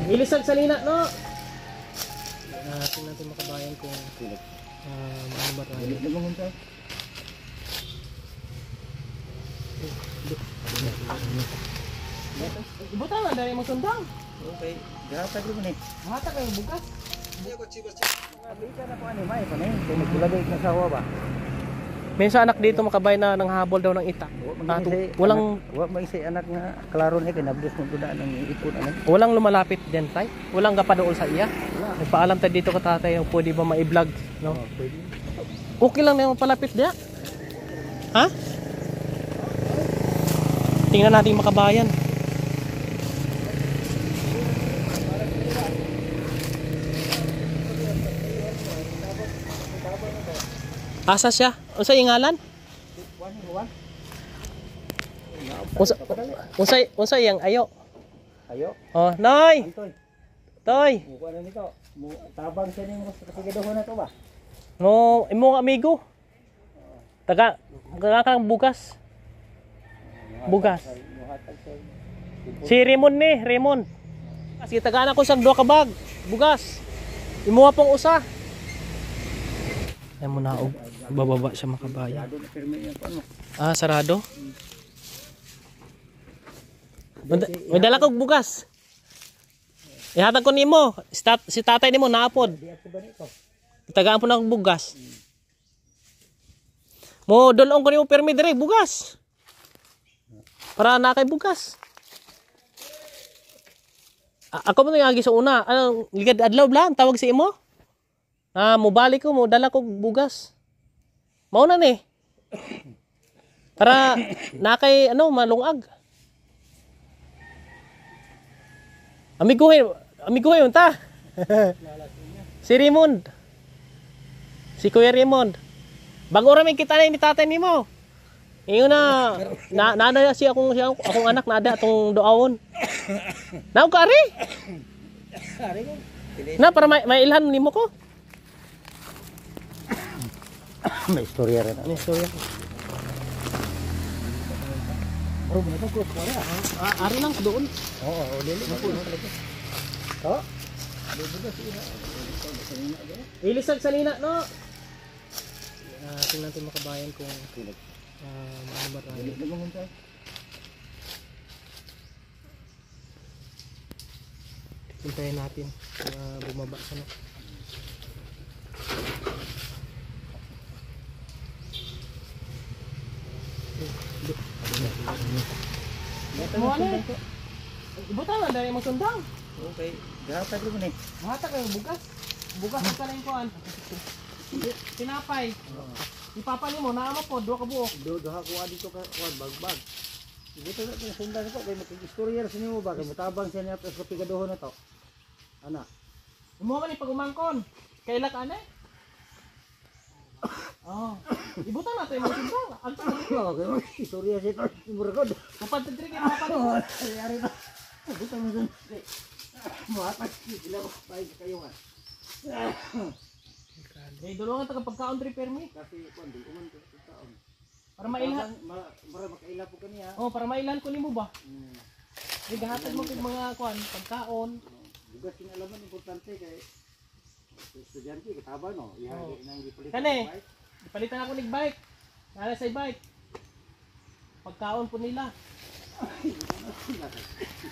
Ilisag sa lina, no? Tingnan natin makabayan kung ano ba tayo. Ibutan na dahil magtundang. Okay, gahatag mo ni. Mahata kayo bukas. Bisa na po ani may pa ni. Kay nagkulagay na sa hawa ba. May sa anak dito makabay na nanghabol daw ng ita. Walang may anak nga klaro ni kay nabdos mo tudaan ng ipon ano. Walang lumalapit diyan, tay. Walang gapadool sa iya. Nagpaalam tayo dito ka tatay, pwede ba ma-vlog, no? Pwede. Okay lang na yung palapit diya. Ha? Tingnan natin makabayan. Asa siya? Unsa ingalan? Unsa yang ayo? Ayo. Oh, Noy. Antoy. Toy. Buka na nito. Tabang sa nimo sa kapigaduhon na to ba? No, imong amigo. Taga kang bugas. Bugas. Si Raymond ni, Raymond. Kasi tagaan ako sa 2 ka bag. Bugas. Imuha pong usa. Ay mo na og bababa siya makabayan. Sarado. May dala kog bugas. Ihatag ko nimo. Si tatay nimo naapod. Tagaan po na kog bugas. Mo dolong ko nimo permi dire bugas. Para na kay bugas. Ako mo nangagi sa una. Ano, ligad adlaw blan tawag si imo? Mubalik ko mo dala ko bugas. Mao na ni. Para na kay ano malungag. Amigo yun ta. Si Raymond. Si Kuya Raymond. Bago ra may kita na ni tatay nimo. Ingon na nada si akong anak nada atong doawon. Naw ka ari? Na para may ilhan nimo ko. May istorya rin. May istorya. Oh, meron ko pare. Ari lang doon. Oo, dili na po talaga. Oh. Ilisag sa lina, no? Tingnan natin makabayan kung ano ba tayo. Hintayin natin bumaba sa no. Mo ano? Ibutan na dahil magtundang. Okay, gahatag mo ni. Mahata kayo bukas. Bukas ka na yung kuhan. Tinapay. Ipapali mo, naama po, 2 ka buok. Duha ko dito ka bagbag. Dito na kung sundan ko kay mag-istorya sa nimo ba kay matabang siya niya sa kapigaduhon na to. Ana. Imo man ipagumangkon. Kaila ka na? Oh. Ibutan na tayo mo tundang. Alto na. Okay, istorya siya muragod. Kapag tadri kay mapapali. Ari na. Buta mo dun. Muhatag sila ba kayo nga. Eh, dulungan taga pagkaon tri permi. Kasi kuan di uman ko sa taon. Para mailhan. Para makaila po kaniya. Oh, para mailhan ko nimo ba? Di gahatag mo kog mga kuan, pagkaon. Bugas king alaman importante kay estudyante kataba no. Ihagi nang gipalit. Kani. Ipalitan ako nig bike. Nala sa bike. Pagkaon po nila.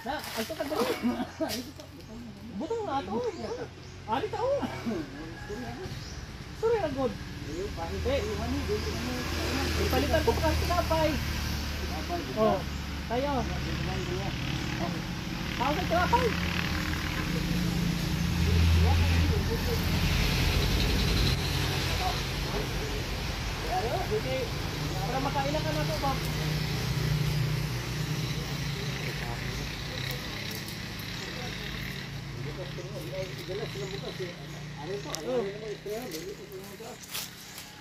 Na, alto ka dali. Butang na ato. Ali tao. Sorry na god. Ipalitan ko pa kasi tinapay. Oh, tayo. Tao sa tinapay. Para makailan ka na ito, Bob.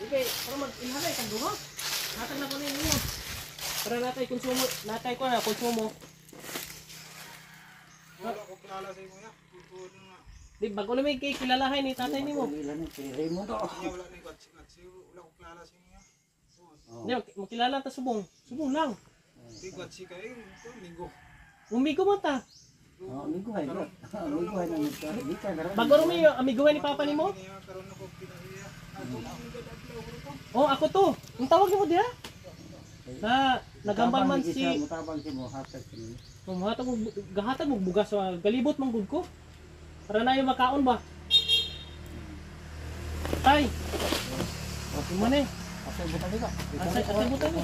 Okay, para mag-inhalay kang duha. Natag na ko na ninyo. Para natay konsumo, natay ko na konsumo. Wala ko kilala sa imo ya. Di bago na may kilalahay ni tatay nimo. Ilan ni Raymond to. Wala ni kat wala ko kilala sa imo ya. Di makilala ta subong. Subong lang. Di kat si kay to linggo. Umigo mo ta. Oh, amiguhay na. Amiguhay na nagka-gikan karon. Bago rin may amiguhan ni Papa nimo? Niya karon ako pinahiya. Ako na ang dadadlaw ko to. Oh, ako to. Ang tawag mo diha? Na nagambal man si mutabang si mo hatag si. Mahatag mo gahatag mo bugas wa galibot man gud ko. Para na yung makaon ba? Tay. Okay mo ni. Asa buta dito? Asa buta mo?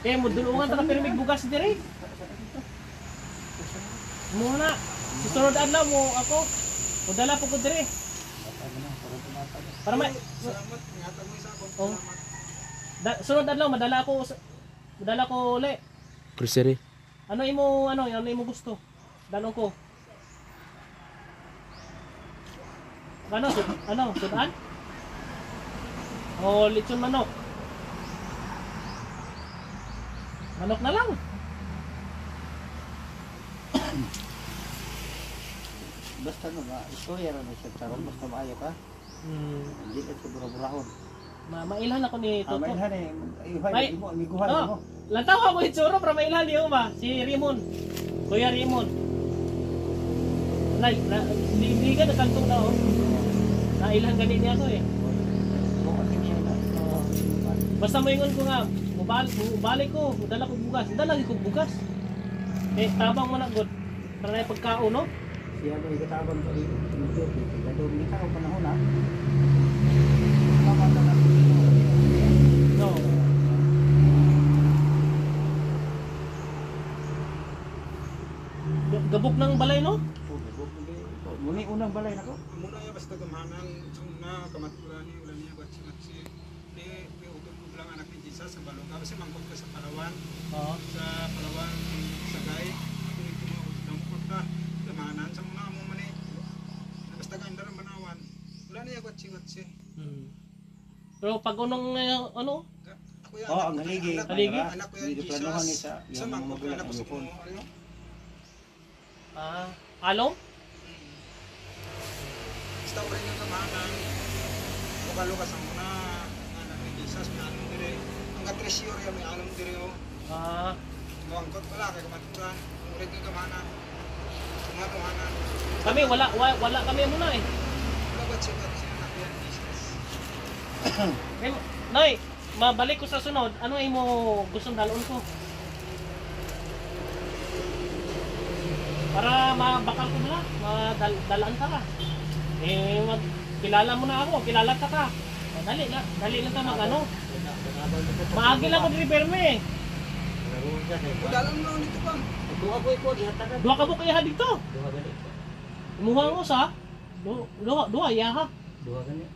Eh mo dulungan ta pero may bugas dire. Mo na. Susunod adlaw mo ako. Mudala po ko dire. Para may Salamat, ingatan mo isa ako. Oh. Salamat. Sunod adlaw madala ko uli. Grocery. Ano imo gusto? Danon ko. Sudan? O lechon manok? Manok na lang. Basta no ba, istorya ra na siya karon basta maayo ka. Hindi ka sa burahon. Mailhan ako ni Toto. Mailhan eh, ayuhay May- mo, amiguhan Oh, mo. lantaw ako itsura para mailhan niyo ba? Si Raymond. Kuya Raymond. Hindi ka nakantong na oh. Nailhan ganit niya ako eh. Basta moingon ko nga, mubalik ko, dala ko bugas. Dala ko bugas. Eh, tabang man agad. Para na yung pagkaon, no? Siya ba ikatabang ko rin. Gadong ni ka panahon ha. No. Gabok ng balay, no? Muni unang balay nako. Muna ya basta gamanan na kamatulan ni ulan niya batsi-batsi. Di utol ko lang anak ni Jesus sa balong. Kasi mangkot ka sa Palawan. Oo. Sa Palawan, Sagay. Ako ito mo utang ko ka. Gamanan sa muna mo mani. Basta ganda ng banawan. Ulan niya batsi-batsi. Pero pag unong, ano? Ako yan. Oh, ang haligi. Haligi? Anak ko yan Hindi planuhan ni Jesus. sa Sa yung mga mangkot ka magulang anak ko sa ayokon. mo. Ano? Along? Basta ulan niya gamanan. Bukalo ka sa muna. Anak ni Jesus. May alam dire. Ang katresyor yan may alam dire. Mangkot wala kay kamatulan. Ulan niya gamanan. Mga gamanan. Kami, wala kami muna eh. Wala batsi-batsi anak yan Jesus. Eh, Noy, mabalik ko sa sunod. Ano ay mo gustong dalon ko? Para mabakal ko na, madalaan ka ka. Eh, kilala mo na ako, kilala ka ka. Dali lang ka mag ano. Maagi lang ko repair mo eh. Udalan mo lang dito bang? Duha ko iko dihatagan. Dua ka mo kaya dito. Duha gani. Imuha mo sa. Dua, ya ha. Duha gani.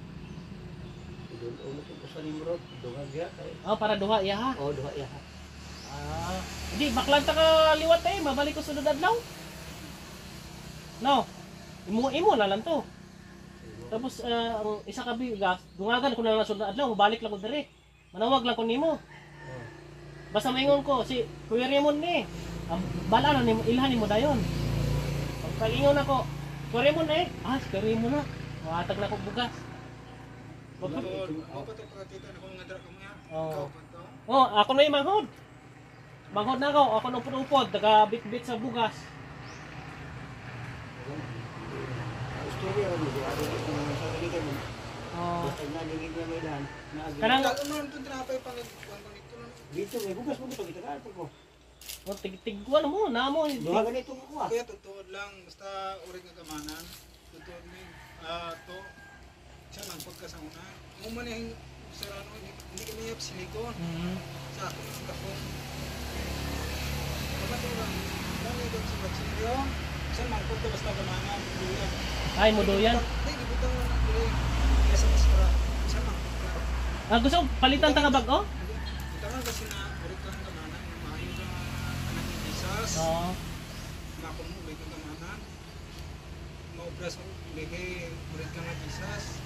Ulo ko sa nimrod, duha gya kay. Para duha, ya ha. Oh, duha ya. Hindi, baklan ta ka liwat eh. Mabalik ko sunod adlaw. No. Imo na lang to. Tapos ang isa ka bigas, dungagan ko na lang sunod adlaw, mabalik lang ko dire. Manawag lang ko nimo. Basta maingon ko si Kuya Raymond ni. Bala na nimo ilhan nimo dayon. Pag ingon ako, Kuya Raymond eh. Si Kuya Raymond na. Matag na ko bugas. Ako pa to pagkita na kung ngadra ka mo yan. Oo. Ikaw pa to. Ako na yung manghod. Manghod na ako, ako na upod-upod, bit sa bugas. Istorya ra ni siya. Ano ko sa haligi mo. Oh. Basta na dili na may lan. Kanang Dalo mo lang itong tinapay pang dito lang. Dito may bugas mo dito kita ka ko. tig-tigwan mo, na mo. Duha gani ito ko. Kuya, tutuod lang. Basta uring nga gamanan. Tutuod mo yun. To. Siya mangkot ka sa una. Umuman yung sarano. Hindi kami yung silikon. Sa ako ng kapong. Kapatulang. Lang yung doon sa batsilyo. Siya mangkot ka basta gamanan. Duyan. Ay, mo doyan. Hindi, gibutang mo na. Kaya sa masara. Siya mangkot ka. Gusto ko palitan ta nga bag, oh? Tangan kasi na ulit kang gamanan, maayo ka anak ni Jesus. Oo. Mako mo ulit kang gamanan. Maubras mo ulit kang na Jesus.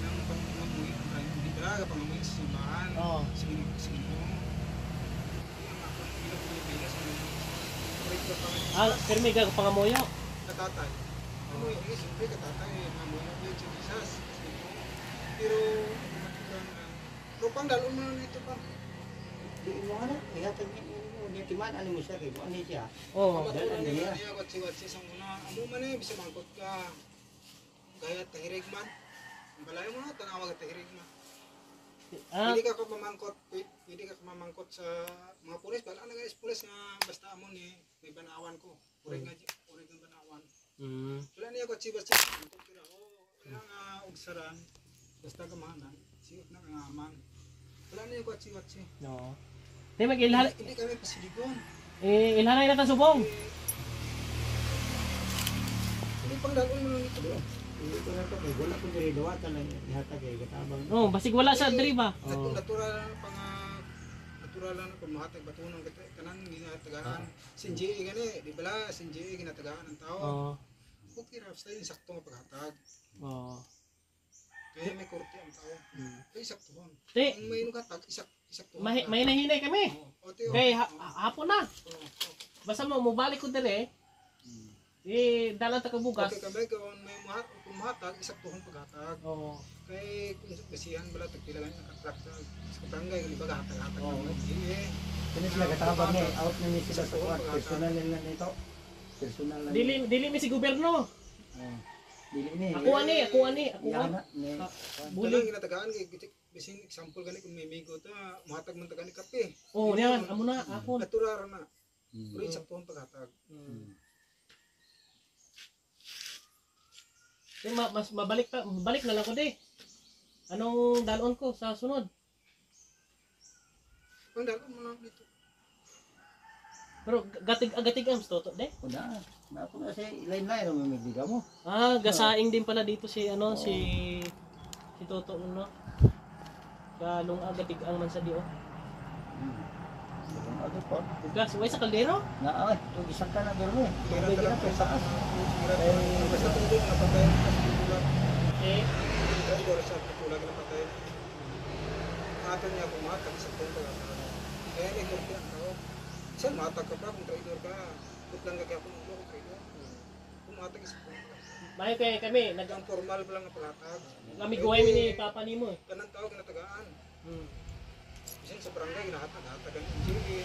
Nang pangamuy ang tayo hindi talaga pangamuy sa simbahan. Oo. Sige mo. Yung ako ilang Pilipinas ulit ka pang Pirmi ka pangamoyo. katatay. Amoy, siyempre katatay, mamoy na ulit si Jesus. Pero pang dalo mo na dito pa. Di mo ana, ihatag ni mo. niya timan, ano mo siya, kaya ano siya. Oh. Matulang niya niya watsi-watsi sa muna. Amo man eh bisa mangkot ka. Gaya tahirig man. Balay mo na tanawag tahirig man. Ah, Pwede ka mamangkot sa mga pulis. Bala na guys, pulis nga basta amo ni may banawan ko. Urig nga banawan. Wala niya watsi-watsi. Mangkot kira o wala nga ugsaran. Basta kamahanan. Sigot na nga amang. Wala niya watsi-watsi. no. Di mag-ilhan. Hindi kami pasiligon. Ilhanay na ta subong. Hindi pang dagon mo nito bro. Hindi ko na ito, kaya wala kong diridawa, talang ihata kay katabang. Oh, basig wala sa diri ba? Natural lang pang natural lang pamahatag batunong kanang ginatagaan. Sinji gani, di bala sinji ginatagaan ng tao. Oh. Okay ra basta yung sakto nga paghatag. Oh. Kaya may korte ang tao. Kaya saktuhon. Di, Kung may nugatag isaktuhon. may nahinay kami. Kay hapon na. Basta mo mubalik ko dire. Dalan ta ka bugas. Okay kami kung may mahatag isaktuhon paghatag. Oo. Kay kung basihan bala tagpila lang ang katrak sa barangay kung iba hatag-hatag. Oo. Kaya sila katabang niya, out na niya sila sa kuwan, personal nila nito. Personal lang. Dili mi si gobyerno. Dili ni. Ako ani. Yana, ni. Bulig ginatagaan kay bisin example gani kung may migo ta mahatag man tagani kape. Oh, niyan amo na ako. Natural na. Pero isaktuhon paghatag. Mas mabalik na lang ko di. Anong dalon ko sa sunod? Ang dapat mo lang dito. Pero gatig am toto de. Una, na ako na siya, lain-lain ang mamigliga mo. Ah, gasaing din pala dito si si Toto no. Galong agatig ang man sa dio. Ano po? Gas, way sa kaldero? Na ay, ito isang ka na doon mo. Kaya pwede na pesa ka. Basta tungkol na patay. Eh, Dito sa patulag na patay. Hatag niya kung mahatag sa tungkol. Kaya may korte ang tao. Saan mahatag ka pa kung traidor ka? Putlang ka kaya kung ulo kung traidor. Kung mahatag sa tungkol. mayo kay kami Ang formal pa lang ang paghatag. namigoy mi ni papa nimo eh. Kanang tao ginatagaan. Hmm. Bisan sa barangay ginahatag ang injury.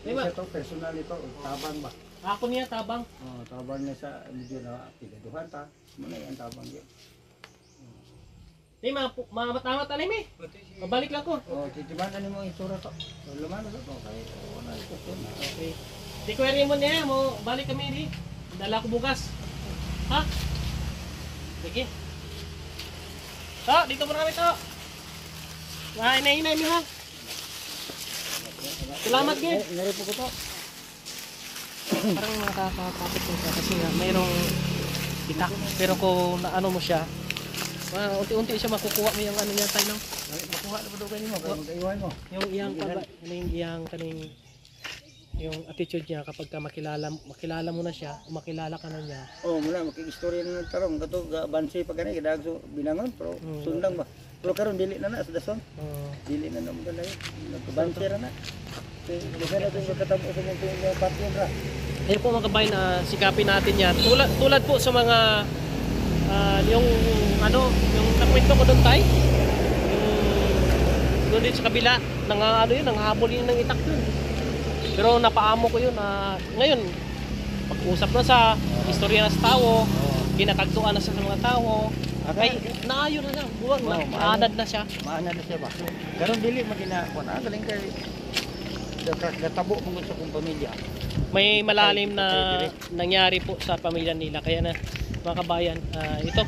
Diba? Isa to, personal ito, tabang ba? Ako niya tabang. Oh, tabang niya sa medyo na pigaduhan ta. Muna yan tabang niya. Di matamat ani mi. Mabalik lang ko. Oh, titiban na mo isura to. Lumanos to. Kaya wala ito. Okay. Di ko Raymond niya mo balik kami di. Dala ko bukas. Ha? Sige. To, dito muna kami to. Hinay mi ha. Salamat ge. Naripo ko to. Parang nakakapapit ko siya kasi nga mayroong itak. Pero kung naano mo siya, unti-unti siya makukuha mo yung ano niya tayo no? Makuha na pa daw kayo mo. Kaya mag-iwan mo. Yung iyang yung attitude niya kapag ka makilala mo na siya, o makilala ka na niya. Oh, muna makikistorya na ng tarong. Kato, bansi pa ganay. Kadagso binangon. Pero sundang ba? Pero karon dili na sa dason. Dili na naman ganay. Nagkabansi na. Lugar na ito yung katamo sa mga patyon ra. Ayun po mga kabayan na sikapin natin yan. Tulad po sa mga yung nakwento ko doon tayo. Doon din sa kabila, nanghabol yun ng itak doon. Pero napaamo ko yun na ngayon, pag-usap na sa istorya na sa tao, kinakagtuan na sa mga tao, ay naayon na lang, buwag na, maanad na siya. Maanad na siya ba? Karon dili maginakuha na. Galing kay natabo mo sa kong pamilya. May malalim na nangyari po sa pamilya nila. Kaya na mga kabayan, ito.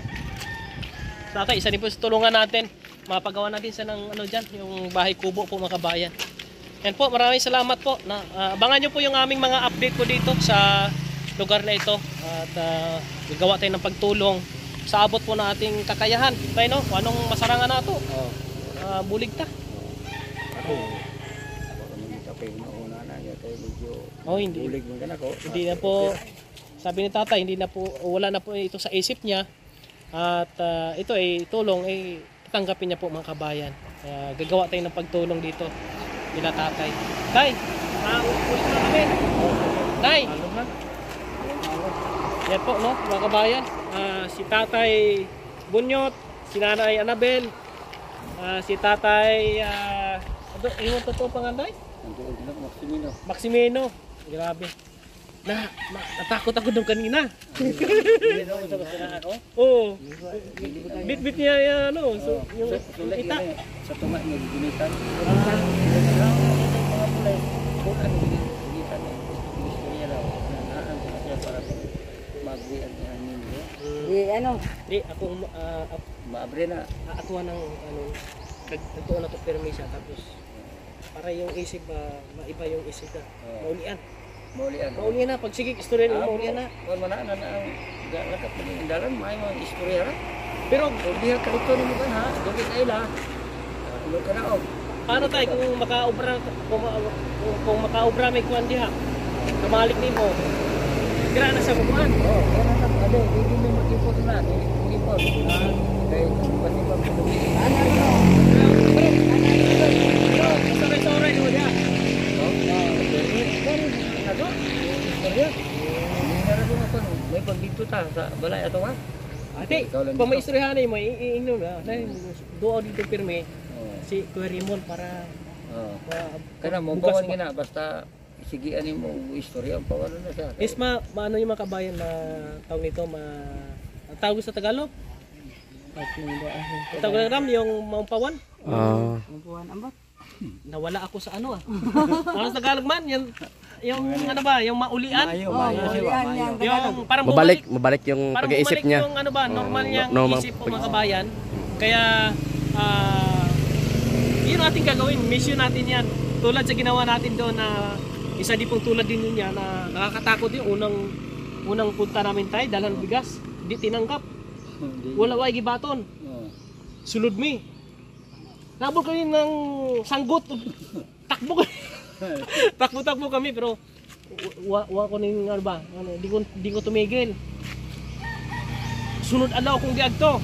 Tatay, isa din po sa tulungan natin. Mapagawa natin sa ng dyan, yung bahay kubo po mga kabayan. Yan po, maraming salamat po. Abangan nyo po yung aming mga update po dito sa lugar na ito. At gagawa tayo ng pagtulong sa abot po na ating kakayahan. Tayo no, anong masarangan na ito? Bulig ta. Hindi na po, sabi ni tatay, hindi na po, wala na po ito sa isip niya. At ito ay tulong ay tatanggapin niya po mga kabayan. Gagawa tayo ng pagtulong dito nila tatay. Tay, ulit na kami. Tay, yan po no mga kabayan. Si tatay Bunyot, si nanay Annabel, si tatay Ito, yung totoo panganday? Ang tuod nila, Maximino. Maximino. Grabe. Natakot ako doon kanina. Hindi na ako sa kasana ako. Oo. Bit-bit niya yan, ano. So, yung Sulit ita. yun eh. Sa tunga niya, ginitan. Mga pulay, kunan, ginitan eh. Istorya daw. Naan ko na siya para mag-wian niya ninyo. Ano? Di, ako, Maabre na. atuwa ng, ano, nagtuon na to permisa. Tapos, para yung isip, maiba yung isip ka. Maulian. Maulian. Maulian na. Pag sige, istorya na, maulian na. Kung manaan na ang lakap na yung dalan, may mga istorya ha. Pero, Kung diha ka rito naman kan ha, dugit ay la. Ano ka na o? paano tayo kung makaobra, kung makaobra may kuwan diha? Kamalik ni mo. Gira na sa kuwan. Oo, kaya na lang. Ado, hindi mo mag-import na. Mag-import. Kaya pati pa po. Sorry mo diha. May pag dito ta sa balay ato ha. Ate, Ikaw lang kung may dito. istoryahan mo, iinom na. Doon dito pirme si Kuya Raymond para Kana mo bugas pawan pa. gina basta sige ani mo istorya pawan na siya. Is maano yung mga kabayan na tawag nito, ang tawag sa Tagalog? Ang tawag ram yung maumpawan. Buwan ambot. Nawala ako sa ano ah. Ano sa Tagalog man? Yung ano ba? Yung maulian? Yung parang Mabalik yung parang pag-iisip bumalik niya. yung ano ba, normal niyang normal isip po mga kabayan. Kaya yun ating gagawin, mission natin yan. Tulad sa ginawa natin doon na isa di pong tulad din niya na nakakatakot yung unang punta namin tayo, dalan bigas, di tinanggap. Wala way gibaton. Sulod mi. Nabol kami ng sanggot. Takbo kami. Takbo kami pero wa ko ning ano ba? Ano, di ko tumigil. Sunod adlaw kung diagto.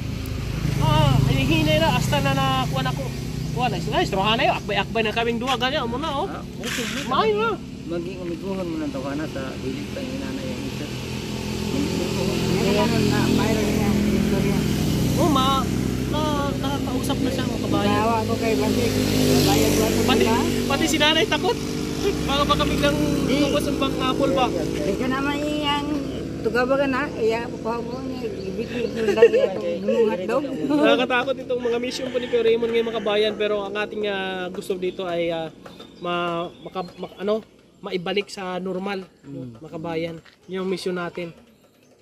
Ay hinay na hasta na nakuha ako. Kuha na. Ay, strohan na yun. Akbay na kaming duwa ganyan mo na oh. Maay na. Maging umiguhon mo ng tawana sa dilit pa yung nanay ang isa. Mayroon niya istorya. Oh, nakakausap na siya mga kabayan. Nawa ko kay Basik. Bayan ko ito Pati si nanay takot. Baka biglang lumabas ang bang apple ba? Hindi ka naman iyang tugabagan na. Iya, papahaw niya. Ibigay ko lagi itong nungat daw. Nakakatakot itong mga mission po ni Kuya Raymond ngayon mga kabayan, pero ang ating gusto dito ay maibalik sa normal mga kabayan. Yung mission natin.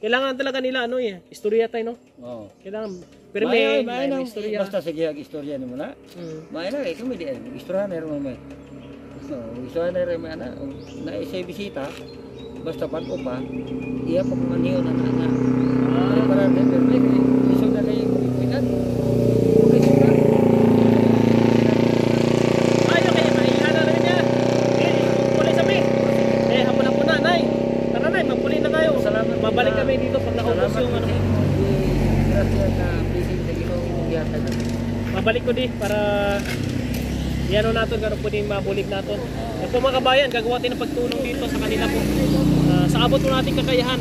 Kailangan talaga nila istorya tayo no. Oo. Kailangan pero may istorya. Basta sige ang istorya nimo na. May na kami di istorya na ron may. So, istorya na ron may ana na isa bisita. Basta pag upa, iya pa kumaniyo na nga. Para din pero iso na kay kuitan. Okay suka. Ayo kaya maihana na niya. Puli sa mi. Hapon na po na, nay. Tara nay, magpuli na kayo. Salamat. Mabalik kami dito pag naubos yung ano. Gracias na blessing sa Ginoo gihapon na. Mabalik ko di para iano natin karon pwedeng mabulig natin. Ito mga kabayan, gagawa tayo ng pagtulong dito sa kanila po. Sa abot po nating kakayahan.